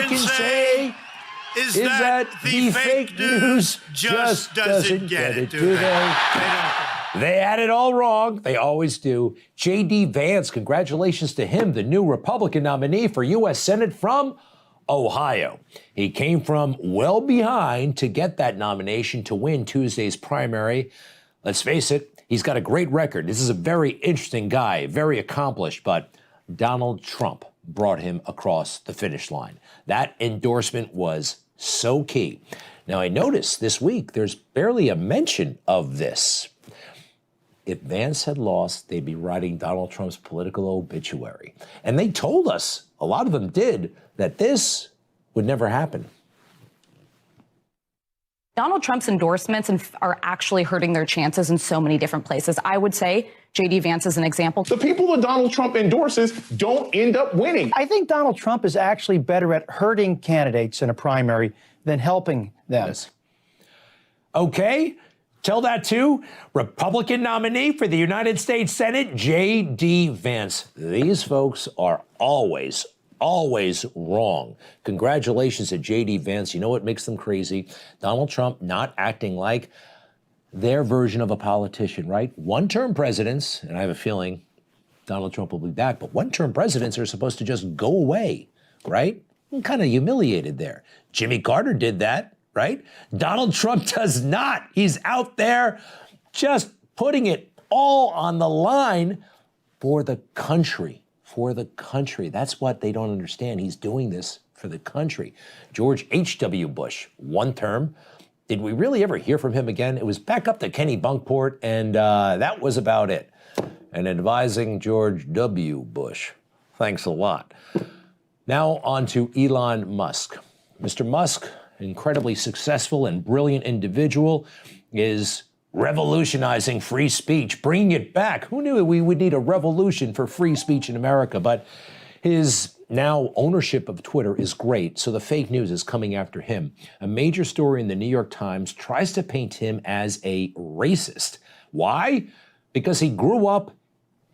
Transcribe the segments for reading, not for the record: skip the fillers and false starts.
can say is that the fake news just doesn't get it, do they? They had it all wrong. They always do. J.D. Vance, congratulations to him, the new Republican nominee for U.S. Senate from Ohio. He came from well behind to get that nomination to win Tuesday's primary. Let's face it, he's got a great record. This is a very interesting guy, very accomplished, but Donald Trump brought him across the finish line. That endorsement was so key. Now, I noticed this week there's barely a mention of this. If Vance had lost, they'd be writing Donald Trump's political obituary. And they told us, a lot of them did, that this would never happen. Donald Trump's endorsements are actually hurting their chances in so many different places. I would say J.D. Vance is an example. The people that Donald Trump endorses don't end up winning. I think Donald Trump is actually better at hurting candidates in a primary than helping them. Yes. Okay. Tell that to Republican nominee for the United States Senate, J.D. Vance. These folks are always wrong. Congratulations to J.D. Vance. You know what makes them crazy? Donald Trump not acting like their version of a politician, right? One-term presidents, and I have a feeling Donald Trump will be back, but one-term presidents are supposed to just go away, right? I'm kind of humiliated there. Jimmy Carter did that. Right? Donald Trump does not. He's out there just putting it all on the line for the country, That's what they don't understand. He's doing this for the country. George H.W. Bush, one term. Did we really ever hear from him again? It was back up to Kenny Bunkport, and that was about it. And advising George W. Bush. Thanks a lot. Now on to Elon Musk. Mr. Musk, incredibly successful and brilliant individual, is revolutionizing free speech, bringing it back. Who knew we would need a revolution for free speech in America? But his now ownership of Twitter is great, so the fake news is coming after him. A major story in the New York Times tries to paint him as a racist. Why? Because he grew up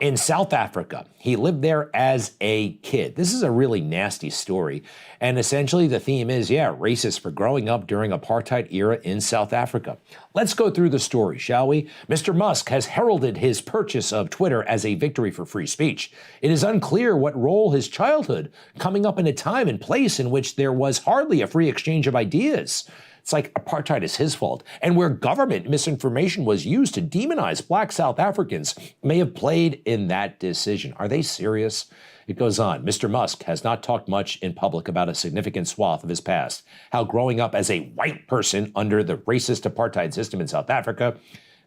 in South Africa. He lived there as a kid. This is a really nasty story. And essentially the theme is, racist for growing up during apartheid era in South Africa. Let's go through the story, shall we? Mr. Musk has heralded his purchase of Twitter as a victory for free speech. It is unclear what role his childhood, coming up in a time and place in which there was hardly a free exchange of ideas. It's like apartheid is his fault, and where government misinformation was used to demonize black South Africans may have played in that decision. Are they serious? It goes on. Mr. Musk has not talked much in public about a significant swath of his past, how growing up as a white person under the racist apartheid system in South Africa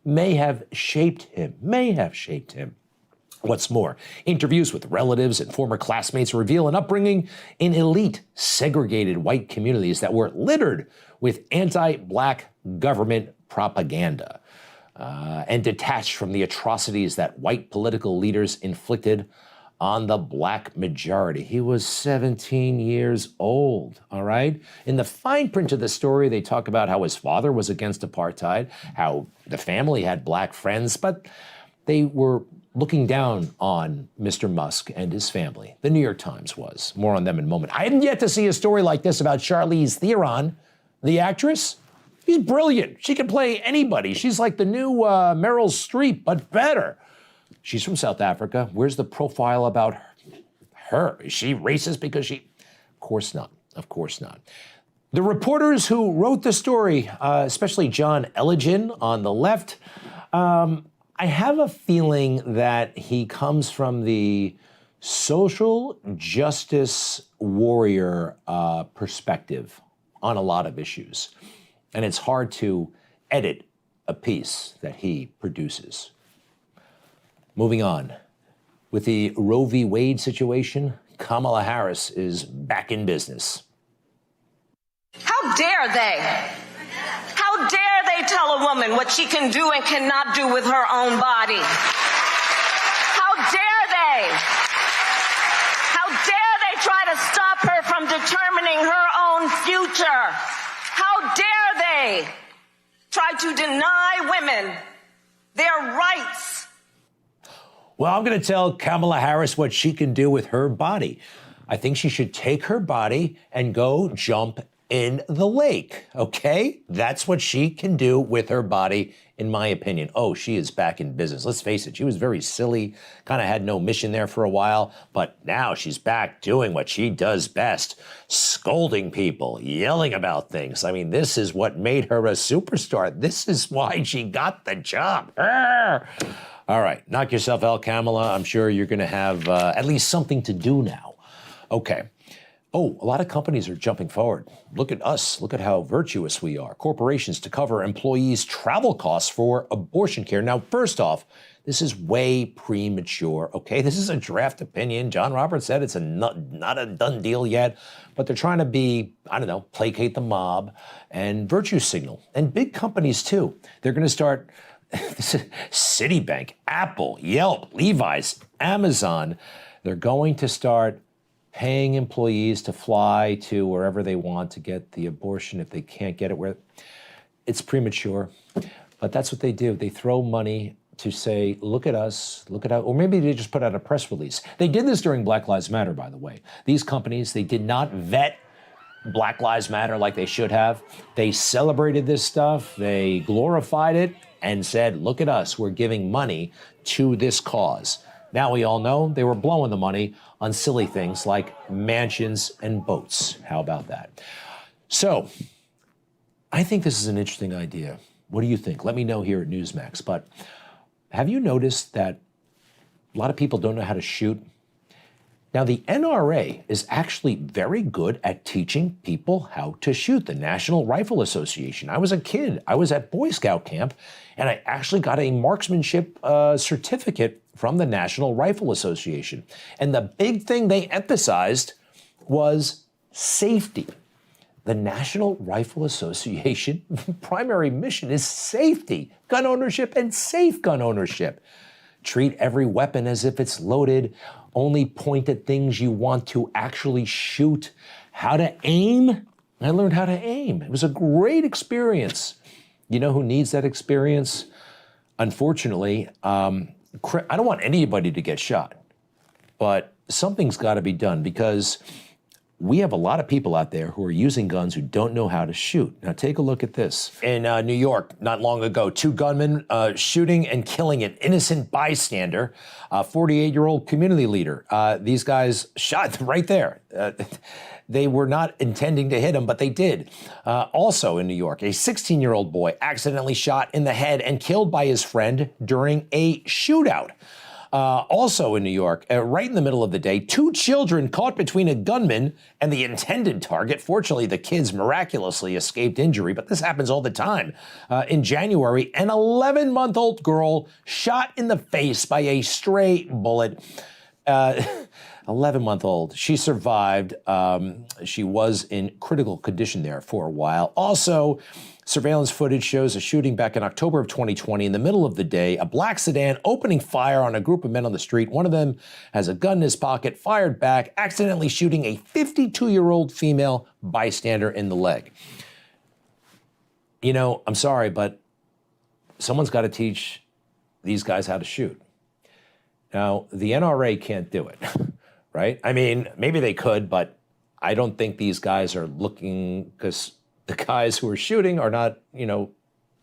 may have shaped him. What's more, interviews with relatives and former classmates reveal an upbringing in elite, segregated white communities that were littered with anti-black government propaganda and detached from the atrocities that white political leaders inflicted on the black majority. He was 17 years old, all right? In the fine print of the story, they talk about how his father was against apartheid, how the family had black friends, but they were looking down on Mr. Musk and his family. The New York Times was. More on them in a moment. I hadn't yet to see a story like this about Charlize Theron, the actress. She's brilliant. She can play anybody. She's like the new Meryl Streep, but better. She's from South Africa. Where's the profile about her? Is she racist because she... Of course not. Of course not. The reporters who wrote the story, especially John Elligan on the left, I have a feeling that he comes from the social justice warrior perspective on a lot of issues. And it's hard to edit a piece that he produces. Moving on. With the Roe v. Wade situation, Kamala Harris is back in business. How dare they? How dare they tell a woman what she can do and cannot do with her own body? How dare they? How dare they try to stop her from determining her own future? How dare they try to deny women their rights? Well, I'm going to tell Kamala Harris what she can do with her body. I think she should take her body and go jump in the lake, okay? That's what she can do with her body, in my opinion. Oh, she is back in business. Let's face it, she was very silly, kind of had no mission there for a while, but now she's back doing what she does best, scolding people, yelling about things. I mean, this is what made her a superstar. This is why she got the job. Arr! All right, knock yourself out, Kamala. I'm sure you're gonna have at least something to do now. Okay. Oh, a lot of companies are jumping forward. Look at us. Look at how virtuous we are. Corporations to cover employees' travel costs for abortion care. Now, first off, this is way premature, okay? This is a draft opinion. John Roberts said it's not a done deal yet, but they're trying to be, I don't know, placate the mob and virtue signal. And big companies, too. They're going to start, Citibank, Apple, Yelp, Levi's, Amazon, they're going to start paying employees to fly to wherever they want to get the abortion if they can't get it where. It's premature, but that's what they do. They throw money to say, look at us, look at how, or maybe they just put out a press release. They did this during Black Lives Matter, by the way. These companies, they did not vet Black Lives Matter like they should have. They celebrated this stuff, they glorified it, and said, look at us, we're giving money to this cause. Now we all know they were blowing the money on silly things like mansions and boats. How about that? So, I think this is an interesting idea. What do you think? Let me know here at Newsmax. But have you noticed that a lot of people don't know how to shoot? Now, the NRA is actually very good at teaching people how to shoot, the National Rifle Association. I was a kid. I was at Boy Scout camp, and I actually got a marksmanship certificate from the National Rifle Association. And the big thing they emphasized was safety. The National Rifle Association primary mission is safety, gun ownership, and safe gun ownership. Treat every weapon as if it's loaded. Only point at things you want to actually shoot. How to aim. I learned how to aim. It was a great experience. You know who needs that experience? Unfortunately, I don't want anybody to get shot, but something's got to be done because we have a lot of people out there who are using guns who don't know how to shoot. Now, take a look at this. In New York, not long ago, two gunmen shooting and killing an innocent bystander, a 48-year-old community leader. These guys shot right there. They were not intending to hit him, but they did. Also in New York, a 16-year-old boy accidentally shot in the head and killed by his friend during a shootout. Also in New York, right in the middle of the day, two children caught between a gunman and the intended target. Fortunately, the kids miraculously escaped injury, but this happens all the time. In January, an 11-month-old girl shot in the face by a stray bullet. 11-month-old. She survived. She was in critical condition there for a while. Also, surveillance footage shows a shooting back in October of 2020 in the middle of the day, a black sedan opening fire on a group of men on the street. One of them has a gun in his pocket, fired back, accidentally shooting a 52-year-old female bystander in the leg. You know, I'm sorry, but someone's got to teach these guys how to shoot. Now, the NRA can't do it, right? I mean, maybe they could, but I don't think these guys are looking, because the guys who are shooting are not,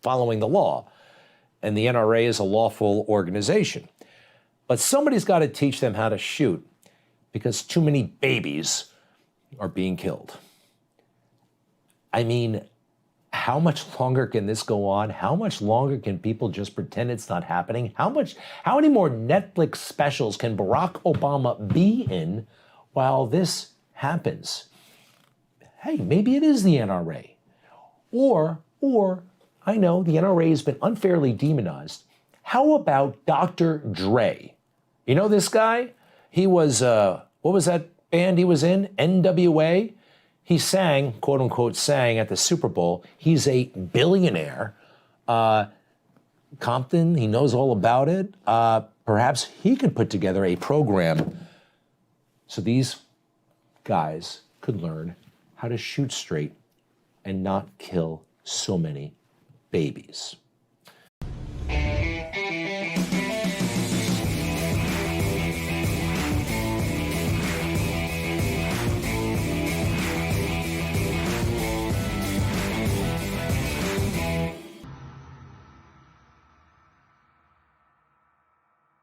following the law. And the NRA is a lawful organization. But somebody's got to teach them how to shoot because too many babies are being killed. I mean, how much longer can this go on? How much longer can people just pretend it's not happening? How many more Netflix specials can Barack Obama be in while this happens? Hey, maybe it is the NRA. Or I know the NRA has been unfairly demonized. How about Dr. Dre? You know this guy? He was, what was that band he was in? NWA? He sang, quote unquote, sang at the Super Bowl. He's a billionaire. Compton, he knows all about it. Perhaps he could put together a program so these guys could learn how to shoot straight and not kill so many babies.